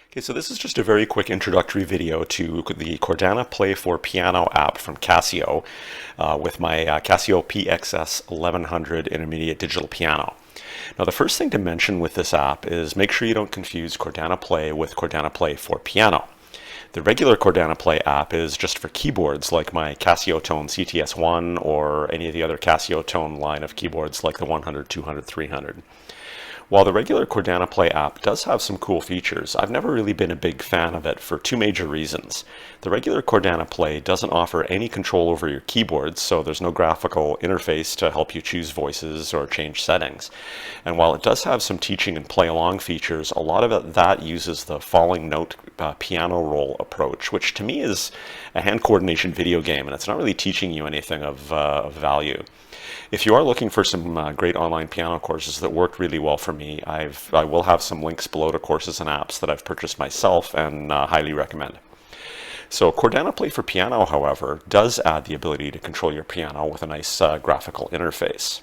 Okay, so this is just a very quick introductory video to the Chordana Play For Piano app from Casio with my Casio PXS-1100 intermediate digital piano. Now the first thing to mention with this app is make sure you don't confuse Chordana Play with Chordana Play For Piano. The regular Chordana Play app is just for keyboards like my Casio Tone CTS-1 or any of the other Casio Tone line of keyboards like the 100, 200, 300. While the regular Chordana Play app does have some cool features, I've never really been a big fan of it for two major reasons. The regular Chordana Play doesn't offer any control over your keyboards, so there's no graphical interface to help you choose voices or change settings. And while it does have some teaching and play along features, a lot of that uses the falling note piano roll approach, which to me is a hand coordination video game, and it's not really teaching you anything of value. If you are looking for some great online piano courses that worked really well for me, I will have some links below to courses and apps that I've purchased myself and highly recommend. So Chordana Play for Piano, however, does add the ability to control your piano with a nice graphical interface.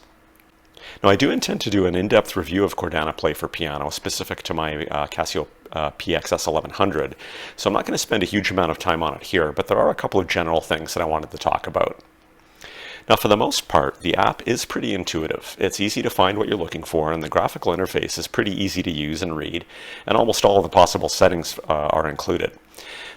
Now I do intend to do an in-depth review of Chordana Play for Piano specific to my Casio PXS-1100, so I'm not going to spend a huge amount of time on it here, but there are a couple of general things that I wanted to talk about. Now, for the most part, the app is pretty intuitive. It's easy to find what you're looking for, and the graphical interface is pretty easy to use and read, and almost all of the possible settings are included.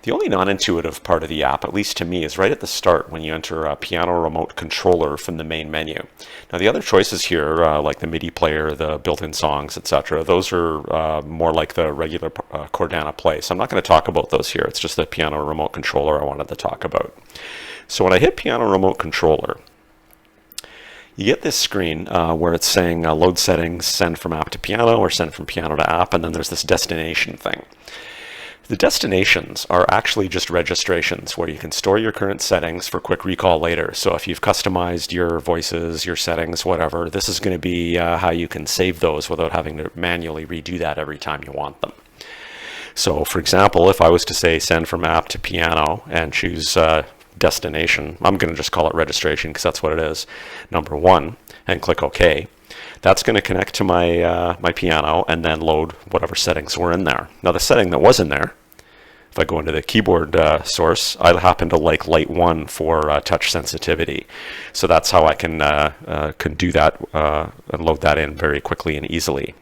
The only non-intuitive part of the app, at least to me, is right at the start when you enter a piano remote controller from the main menu. Now, the other choices here, like the MIDI player, the built-in songs, etc., those are more like the regular Chordana Play, so I'm not going to talk about those here. It's just the piano remote controller I wanted to talk about. So when I hit piano remote controller, you get this screen where it's saying load settings, send from app to piano, or send from piano to app, and then there's this destination thing. The destinations are actually just registrations where you can store your current settings for quick recall later. So if you've customized your voices, your settings, whatever, this is going to be how you can save those without having to manually redo that every time you want them. So for example, if I was to say send from app to piano and choose destination, I'm going to just call it registration because that's what it is, number 1, and click OK. That's going to connect to my my piano and then load whatever settings were in there. Now the setting that was in there, if I go into the keyboard source, I happen to like light 1 for touch sensitivity. So that's how I can do that and load that in very quickly and easily.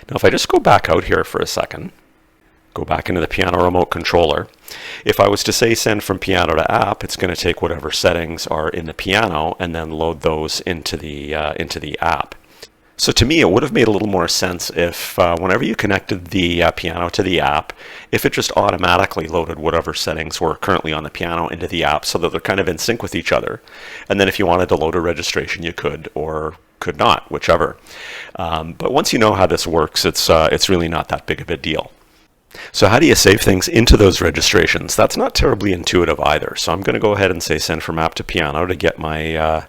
Now if I just go back out here for a second, go back into the piano remote controller. If I was to say send from piano to app, it's going to take whatever settings are in the piano and then load those into the app. So to me, it would have made a little more sense if whenever you connected the piano to the app, if it just automatically loaded whatever settings were currently on the piano into the app so that they're kind of in sync with each other. And then if you wanted to load a registration, you could or could not, whichever. But once you know how this works, it's really not that big of a deal. So how do you save things into those registrations? That's not terribly intuitive either. So I'm going to go ahead and say send from app to piano to get my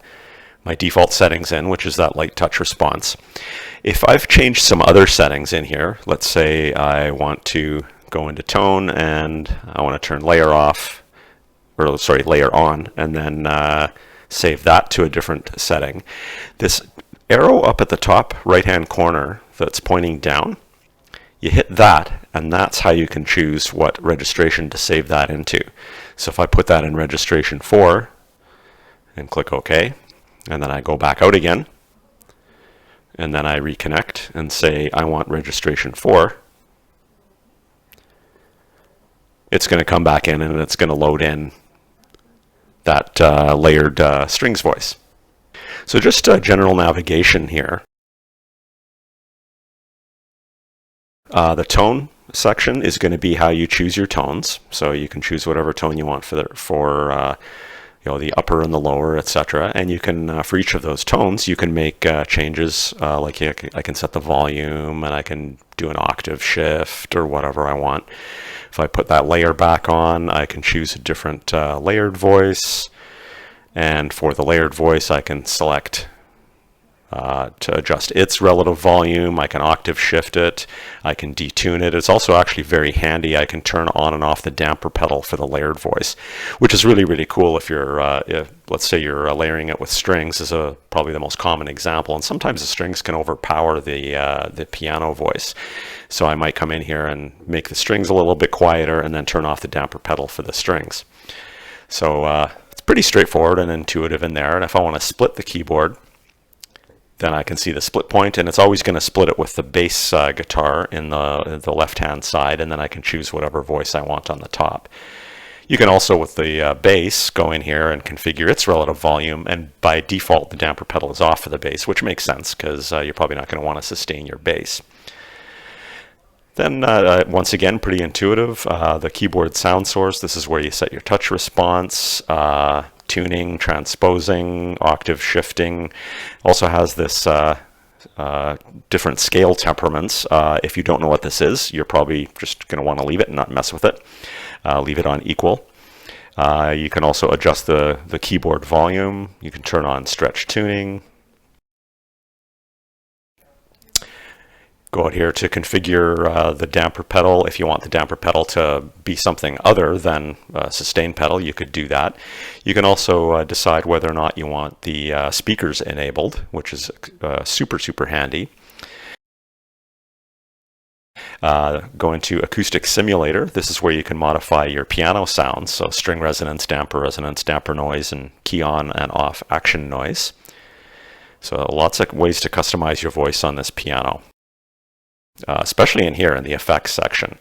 my default settings in, which is that light touch response. If I've changed some other settings in here, let's say I want to go into tone and I want to turn layer off, or sorry, layer on, and then save that to a different setting. This arrow up at the top right-hand corner that's pointing down, you hit that, and that's how you can choose what registration to save that into. So if I put that in registration 4 and click OK, and then I go back out again, and then I reconnect and say I want registration 4, it's going to come back in and it's going to load in that layered strings voice. So just general navigation here. The tone section is going to be how you choose your tones. So you can choose whatever tone you want for the upper and the lower, etc. And you can, for each of those tones, you can make changes. Like I can set the volume, and I can do an octave shift or whatever I want. If I put that layer back on, I can choose a different layered voice. And for the layered voice, I can select to adjust its relative volume. I can octave shift it. I can detune it. It's also actually very handy. I can turn on and off the damper pedal for the layered voice, which is really, really cool if you're, let's say you're layering it with strings, is probably the most common example. And sometimes the strings can overpower the piano voice. So I might come in here and make the strings a little bit quieter and then turn off the damper pedal for the strings. So it's pretty straightforward and intuitive in there. And if I want to split the keyboard, then I can see the split point, and it's always going to split it with the bass guitar in the left-hand side, and then I can choose whatever voice I want on the top. You can also, with the bass, go in here and configure its relative volume, and by default the damper pedal is off for the bass, which makes sense because you're probably not going to want to sustain your bass. Then, once again, pretty intuitive. The keyboard sound source, this is where you set your touch response, tuning, transposing, octave shifting. Also has this different scale temperaments. If you don't know what this is, you're probably just going to want to leave it and not mess with it. Leave it on equal. You can also adjust the keyboard volume. You can turn on stretch tuning. Go out here to configure the damper pedal. If you want the damper pedal to be something other than a sustain pedal, you could do that. You can also decide whether or not you want the speakers enabled, which is super, super handy. Go into Acoustic Simulator. This is where you can modify your piano sounds, so string resonance, damper noise, and key on and off action noise. So lots of ways to customize your voice on this piano. Especially in here in the effects section.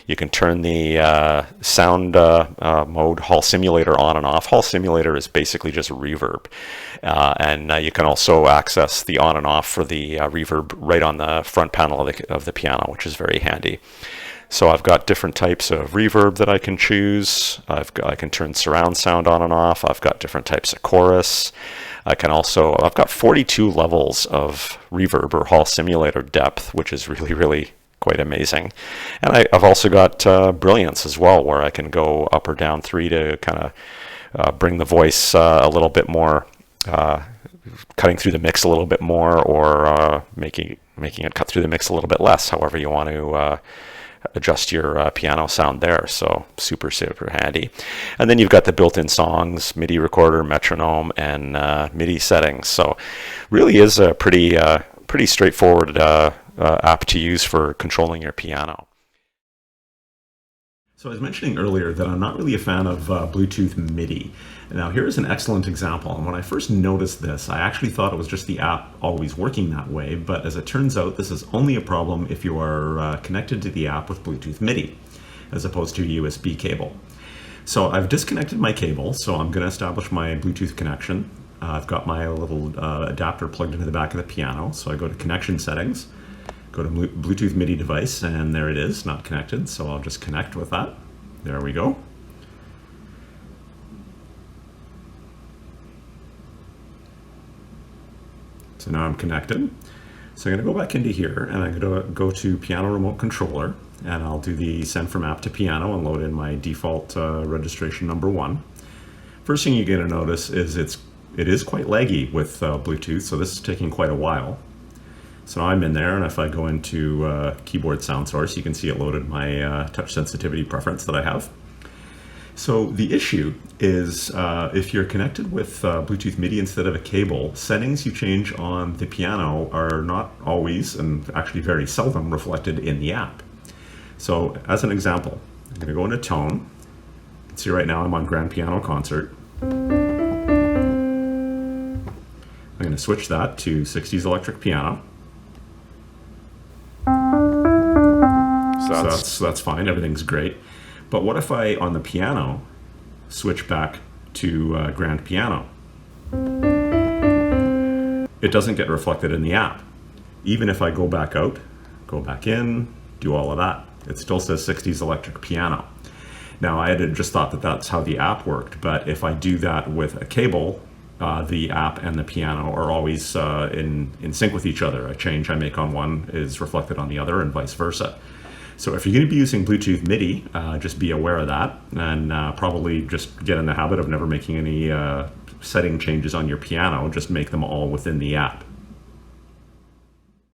You can turn the sound mode Hall Simulator on and off. Hall Simulator is basically just reverb. And you can also access the on and off for the reverb right on the front panel of the piano, which is very handy. So I've got different types of reverb that I can choose. I can turn surround sound on and off. I've got different types of chorus. I've got 42 levels of reverb or Hall Simulator depth, which is really, really quite amazing. And I've also got brilliance as well, where I can go up or down 3 to kind of bring the voice a little bit more, cutting through the mix a little bit more, or making it cut through the mix a little bit less, however you want to adjust your piano sound there. So super, super handy. And then you've got the built-in songs, MIDI recorder, metronome, and MIDI settings. So really is a pretty straightforward app to use for controlling your piano. So I was mentioning earlier that I'm not really a fan of Bluetooth MIDI. Now here's an excellent example, and when I first noticed this, I actually thought it was just the app always working that way, but as it turns out, this is only a problem if you are connected to the app with Bluetooth MIDI, as opposed to a USB cable. So I've disconnected my cable, so I'm going to establish my Bluetooth connection. I've got my little adapter plugged into the back of the piano, so I go to Connection Settings, go to Bluetooth MIDI device, and there it is, not connected, so I'll just connect with that. There we go. So now I'm connected. So I'm going to go back into here, and I'm going to go to Piano Remote Controller, and I'll do the Send from App to Piano and load in my default registration number 1. First thing you're going to notice is it is quite laggy with Bluetooth, so this is taking quite a while. So I'm in there, and if I go into Keyboard Sound Source, you can see it loaded my touch sensitivity preference that I have. So the issue is if you're connected with Bluetooth MIDI instead of a cable, settings you change on the piano are not always, and actually very seldom, reflected in the app. So as an example, I'm going to go into Tone. You can see right now I'm on Grand Piano Concert. I'm going to switch that to 60s Electric Piano. So that's fine, everything's great. But what if I, on the piano, switch back to Grand Piano? It doesn't get reflected in the app. Even if I go back out, go back in, do all of that, it still says 60s Electric Piano. Now I had just thought that that's how the app worked, but if I do that with a cable, the app and the piano are always in sync with each other. A change I make on one is reflected on the other, and vice versa. So if you're going to be using Bluetooth MIDI, just be aware of that, and probably just get in the habit of never making any setting changes on your piano. Just make them all within the app.